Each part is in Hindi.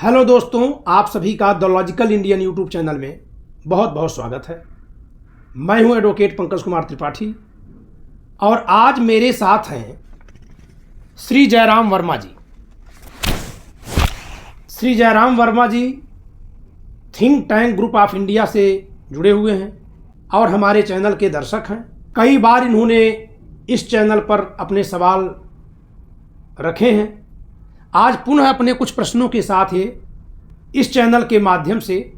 हेलो दोस्तों, आप सभी का the logical Indian YouTube channel में बहुत बहुत स्वागत है। मैं हूं एडवोकेट पंकज कुमार त्रिपाठी और आज मेरे साथ हैं Shri Jairam Verma ji. Shri Jairam Verma ji think tank group of India से जुड़े हुए हैं और हमारे चैनल के दर्शक हैं। कई बार इन्होंने इस चैनल पर अपने सवाल रखे हैं। आज पुनः अपने कुछ प्रश्नों के साथ ये इस चैनल के माध्यम से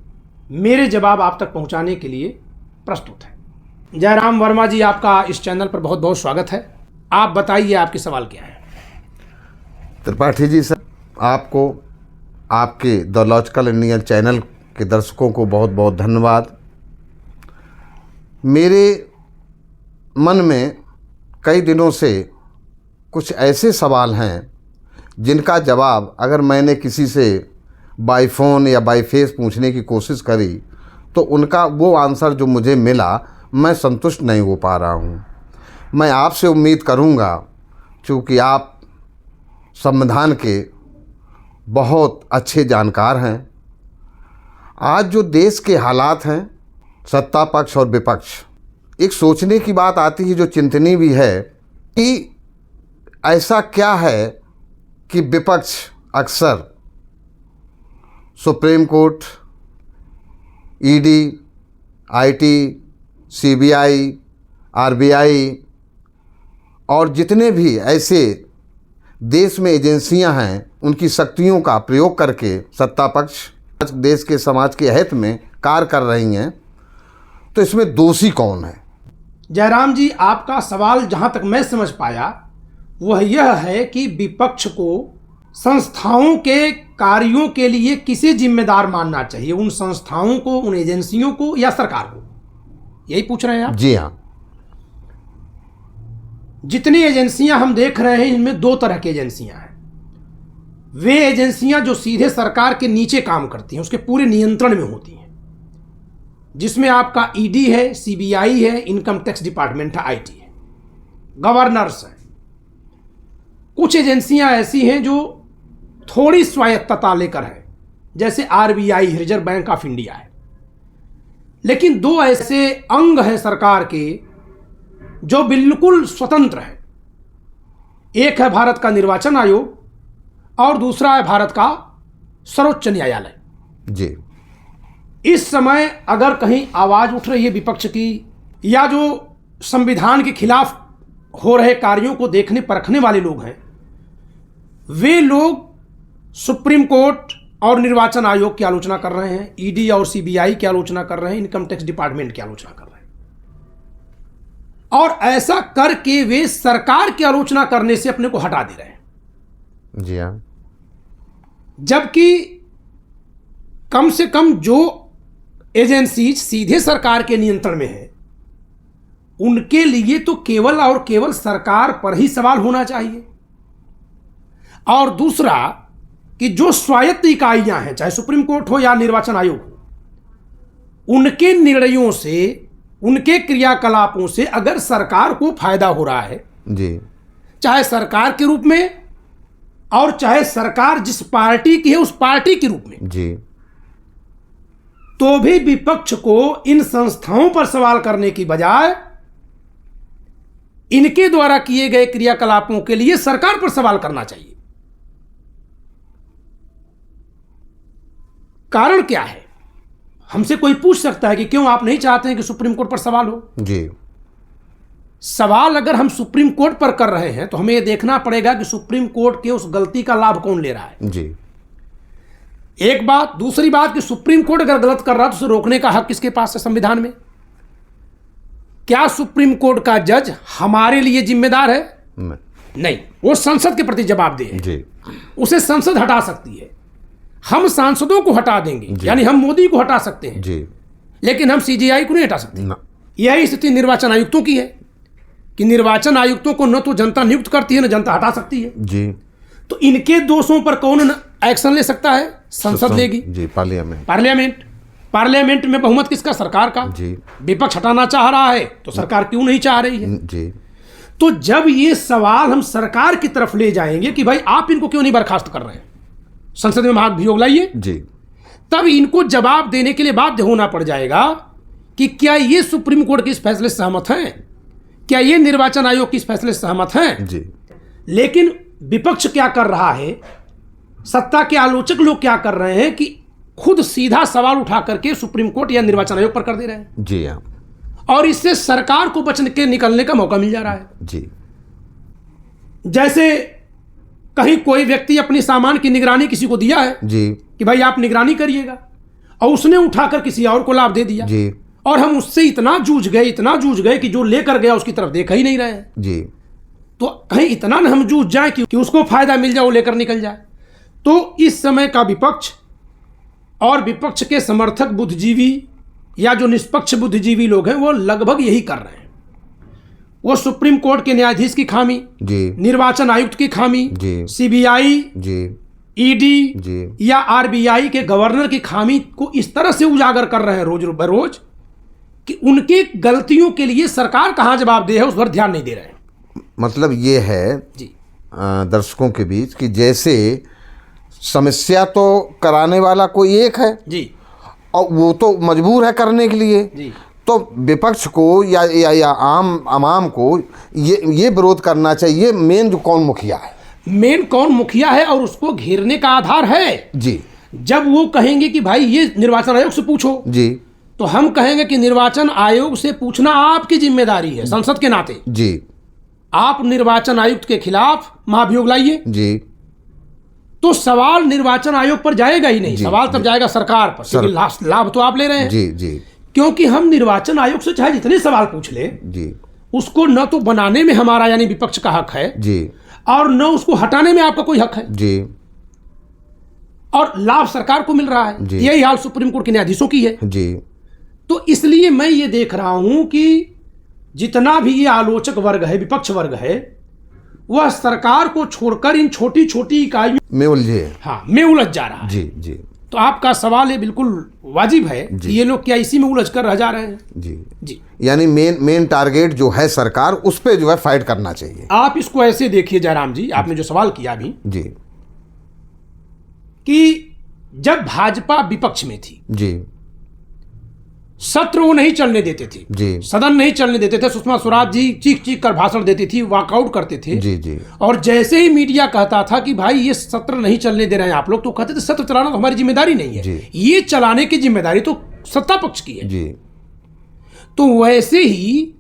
मेरे जवाब आप तक पहुंचाने के लिए प्रस्तुत है। जयराम वर्मा जी, आपका इस चैनल पर बहुत बहुत स्वागत है। आप बताइए आपके सवाल क्या है। त्रिपाठी जी सर, आपको आपके द लॉजिकल इंडियन चैनल के दर्शकों को बहुत बहुत धन्यवाद। मेरे मन में कई दिनों से कुछ ऐसे सवाल हैं जिनका जवाब अगर मैंने किसी से बाय फ़ोन या बाय फेस पूछने की कोशिश करी तो उनका वो आंसर जो मुझे मिला मैं संतुष्ट नहीं हो पा रहा हूँ। मैं आपसे उम्मीद करूँगा, चूँकि आप संविधान के बहुत अच्छे जानकार हैं, आज जो देश के हालात हैं, सत्ता पक्ष और विपक्ष, एक सोचने की बात आती है जो चिंतनीय भी है कि ऐसा क्या है कि विपक्ष अक्सर supreme court, ED, IT, CBI, RBI और जितने भी ऐसे देश में एजेंसियां हैं उनकी शक्तियों का प्रयोग करके सत्ता पक्ष देश के समाज के हित में कार्य कर रही हैं, तो इसमें दोषी कौन है? जयराम जी, आपका सवाल जहां तक मैं समझ पाया वह यह है कि विपक्ष को संस्थाओं के कार्यों के लिए किसे जिम्मेदार मानना चाहिए, उन संस्थाओं को, उन एजेंसियों को या सरकार को? यही पूछ रहे हैं आप? जी हाँ। जितनी एजेंसियां हम देख रहे हैं इनमें दो तरह की एजेंसियां हैं। वे एजेंसियां जो सीधे सरकार के नीचे काम करती हैं, उसके पूरे नियंत्रण में होती हैं, जिसमें आपका ईडी है, सीबीआई है, इनकम टैक्स डिपार्टमेंट है, आईटी है, गवर्नर्स है। कुछ एजेंसियां ऐसी हैं जो थोड़ी स्वायत्तता लेकर है, जैसे RBI, reserve bank of India है। लेकिन दो ऐसे अंग हैं सरकार के जो बिल्कुल स्वतंत्र हैं। एक है भारत का निर्वाचन आयोग और दूसरा है भारत का सर्वोच्च न्यायालय। जी। इस समय अगर कहीं आवाज उठ रही है विपक्ष की या जो संविधान के खिलाफ हो रहे कार्यों को देखने परखने वाले लोग हैं, वे लोग सुप्रीम कोर्ट और निर्वाचन आयोग की आलोचना कर रहे हैं, ईडी और सीबीआई की आलोचना कर रहे हैं, इनकम टैक्स डिपार्टमेंट की आलोचना कर रहे हैं, और ऐसा करके वे सरकार की आलोचना करने से अपने को हटा दे रहे हैं। जी हाँ। जबकि कम से कम जो एजेंसीज सीधे सरकार के नियंत्रण में है उनके लिए तो केवल और केवल सरकार पर ही सवाल होना चाहिए। और दूसरा कि जो स्वायत्त इकाइयां हैं, चाहे सुप्रीम कोर्ट हो या निर्वाचन आयोग हो, उनके निर्णयों से, उनके क्रियाकलापों से अगर सरकार को फायदा हो रहा है, जी, चाहे सरकार के रूप में और चाहे सरकार जिस पार्टी की है उस पार्टी के रूप में, जी, तो भी विपक्ष को इन संस्थाओं पर सवाल करने की बजाय इनके द्वारा किए गए क्रियाकलापों के लिए सरकार पर सवाल करना चाहिए। कारण क्या है? हमसे कोई पूछ सकता है कि क्यों आप नहीं चाहते हैं कि सुप्रीम कोर्ट पर सवाल हो? जी। सवाल अगर हम सुप्रीम कोर्ट पर कर रहे हैं तो हमें यह देखना पड़ेगा कि सुप्रीम कोर्ट के उस गलती का लाभ कौन ले रहा है। जी। एक बात। दूसरी बात कि सुप्रीम कोर्ट अगर गलत कर रहा है तो उसे रोकने का हक किसके पास है संविधान में? क्या सुप्रीम कोर्ट का जज हमारे लिए जिम्मेदार है? नहीं, वो संसद के प्रति जवाबदेह है। जी। उसे संसद हटा सकती है, हम सांसदों को हटा देंगे, यानी हम मोदी को हटा सकते हैं जी, लेकिन हम सीजीआई को नहीं हटा सकते। यही स्थिति निर्वाचन आयुक्तों की है कि निर्वाचन आयुक्तों को न तो जनता नियुक्त करती है न जनता हटा सकती है जी। तो इनके दोषों पर कौन एक्शन ले सकता है? संसद लेगी जी, पार्लियामेंट में बहुमत किसका? सरकार का जी। विपक्ष हटाना चाह रहा है तो सरकार क्यों नहीं चाह रही है जी। तो जब ये सवाल हम सरकार की तरफ ले जाएंगे कि भाई आप इनको क्यों नहीं बर्खास्त कर रहे हैं, संसद में महाभियोग लाइए, जी, तब इनको जवाब देने के लिए बाध्य होना पड़ जाएगा कि क्या ये सुप्रीम कोर्ट के इस फैसले से सहमत हैं, क्या ये निर्वाचन आयोग के इस फैसले से सहमत हैं। जी। लेकिन विपक्ष क्या कर रहा है, सत्ता के आलोचक लोग क्या कर रहे हैं कि खुद सीधा सवाल उठा करके सुप्रीम कोर्ट या निर्वाचन आयोग पर कर दे रहे हैं। जी हाँ। और इससे सरकार को बच के निकलने का मौका मिल जा रहा है। जी। जैसे कहीं कोई व्यक्ति अपनी सामान की निगरानी किसी को दिया है जी, कि भाई आप निगरानी करिएगा, और उसने उठाकर किसी और को लाभ दे दिया जी, और हम उससे इतना जूझ गए कि जो लेकर गया उसकी तरफ देखा ही नहीं रहे हैं। जी। तो कहीं इतना न हम जूझ जाए कि उसको फायदा मिल जाए, वो लेकर निकल जाए। तो इस समय का विपक्ष और विपक्ष के समर्थक बुद्धिजीवी या जो निष्पक्ष बुद्धिजीवी लोग हैं वो लगभग यही कर रहे हैं। वो सुप्रीम कोर्ट के न्यायाधीश की खामी, जी, निर्वाचन आयुक्त की खामी, जी, सीबीआई, जी, ईडी जी, या आरबीआई के गवर्नर की खामी को इस तरह से उजागर कर रहे हैं रोज बरोज कि उनकी गलतियों के लिए सरकार कहाँ जवाब दे है उस पर ध्यान नहीं दे रहे हैं। मतलब ये है जी, दर्शकों के बीच कि जैसे समस्या तो कराने वाला कोई एक है जी, और वो तो मजबूर है करने के लिए, जी, तो विपक्ष को या आम को ये विरोध करना चाहिए। मेन जो कौन मुखिया है, मेन कौन मुखिया है और उसको घेरने का आधार है। जी, जब वो कहेंगे कि भाई ये निर्वाचन आयोग से पूछो, जी, तो हम कहेंगे कि निर्वाचन आयोग से पूछना आपकी जिम्मेदारी है संसद के नाते। जी, आप निर्वाचन आयुक्त के खिलाफ महाभियोग लाइए, जी, तो सवाल निर्वाचन आयोग पर जाएगा ही नहीं, सवाल तब जाएगा सरकार पर, क्योंकि लाभ तो आप ले रहे हैं। जी, जी, क्योंकि हम निर्वाचन आयोग से चाहे जितने सवाल पूछ ले, जी, उसको न तो बनाने में हमारा यानी विपक्ष का हक है, जी, और न उसको हटाने में आपका कोई हक है, जी, और लाभ सरकार को मिल रहा है। यही हाल सुप्रीम कोर्ट के न्यायाधीशों की है। जी। तो इसलिए मैं ये देख रहा हूं कि जितना भी ये आलोचक वर्ग है, विपक्ष वर्ग है, वह सरकार को छोड़कर इन छोटी छोटी इकाइयों में उलझे, हाँ, में उलझ जा रहा है। जी, जी, तो आपका सवाल ये बिल्कुल वाजिब है कि ये लोग क्या इसी में उलझ कर रह जा रहे हैं। जी, जी, यानी मेन टारगेट जो है सरकार, उस पे जो है फाइट करना चाहिए। आप इसको ऐसे देखिए जयराम जी, आपने जो सवाल किया अभी, जी, कि जब भाजपा विपक्ष में थी, जी, सत्र वो नहीं चलने देते थे, जी, सदन नहीं चलने देते थे। सुषमा स्वराज जी चीख चीख कर भाषण देती थी, वॉकआउट करते थे। जी, जी, और जैसे ही मीडिया कहता था कि भाई ये सत्र नहीं चलने दे रहे हैं आप लोग, तो कहते थे सत्र चलाना तो हमारी जिम्मेदारी नहीं है, ये चलाने की जिम्मेदारी तो सत्ता पक्ष की है। जी। तो वैसे ही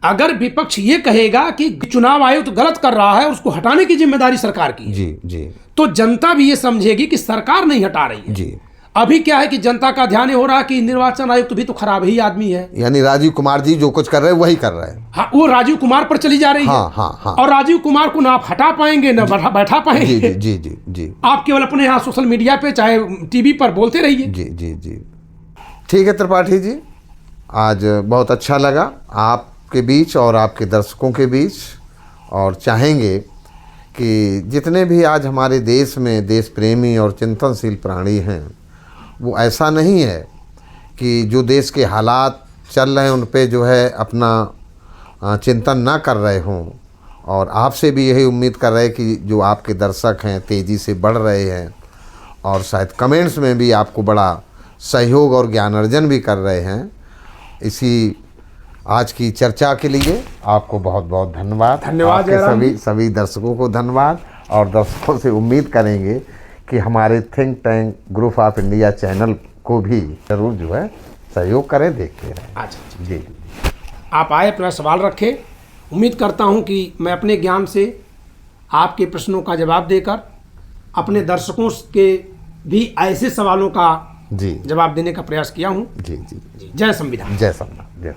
अगर विपक्ष ये कहेगा कि चुनाव आयोग तो गलत कर रहा है, उसको हटाने की जिम्मेदारी सरकार की है, जी, जी, तो जनता भी ये समझेगी कि सरकार नहीं हटा रही है। जी। अभी क्या है कि जनता का ध्यान ये हो रहा है कि निर्वाचन आयुक्त भी तो खराब ही आदमी है, यानी राजीव कुमार जी जो कुछ कर रहे हैं वही कर रहे हैं। हाँ, वो राजीव कुमार पर चली जा रही है। हाँ, हाँ, हाँ। और राजीव कुमार को ना आप हटा पाएंगे ना बैठा पाएंगे। जी, जी, जी, जी, जी। आप केवल अपने यहाँ सोशल मीडिया पे चाहे टीवी पर बोलते रहिए। जी, जी, जी। ठीक है त्रिपाठी जी, आज बहुत अच्छा लगा आपके बीच और आपके दर्शकों के बीच, और चाहेंगे कि जितने भी आज हमारे देश में देश प्रेमी और चिंतनशील प्राणी हैं, वो ऐसा नहीं है कि जो देश के हालात चल रहे हैं उन पे जो है अपना चिंतन ना कर रहे हों, और आपसे भी यही उम्मीद कर रहे हैं कि जो आपके दर्शक हैं तेज़ी से बढ़ रहे हैं, और शायद कमेंट्स में भी आपको बड़ा सहयोग और ज्ञानार्जन भी कर रहे हैं। इसी आज की चर्चा के लिए आपको बहुत बहुत धन्यवाद। धन्यवाद आपके सभी दर्शकों को धन्यवाद, और दर्शकों से उम्मीद करेंगे कि हमारे think tank group of India channel को भी जरूर जो है सहयोग करें, देखते रहें। अच्छा जी, आप आए, अपना सवाल रखें। उम्मीद करता हूं कि मैं अपने ज्ञान से आपके प्रश्नों का जवाब देकर अपने दर्शकों के भी ऐसे सवालों का जी जवाब देने का प्रयास किया हूं। जी, जी, जय संविधान। जय संविधान, जय।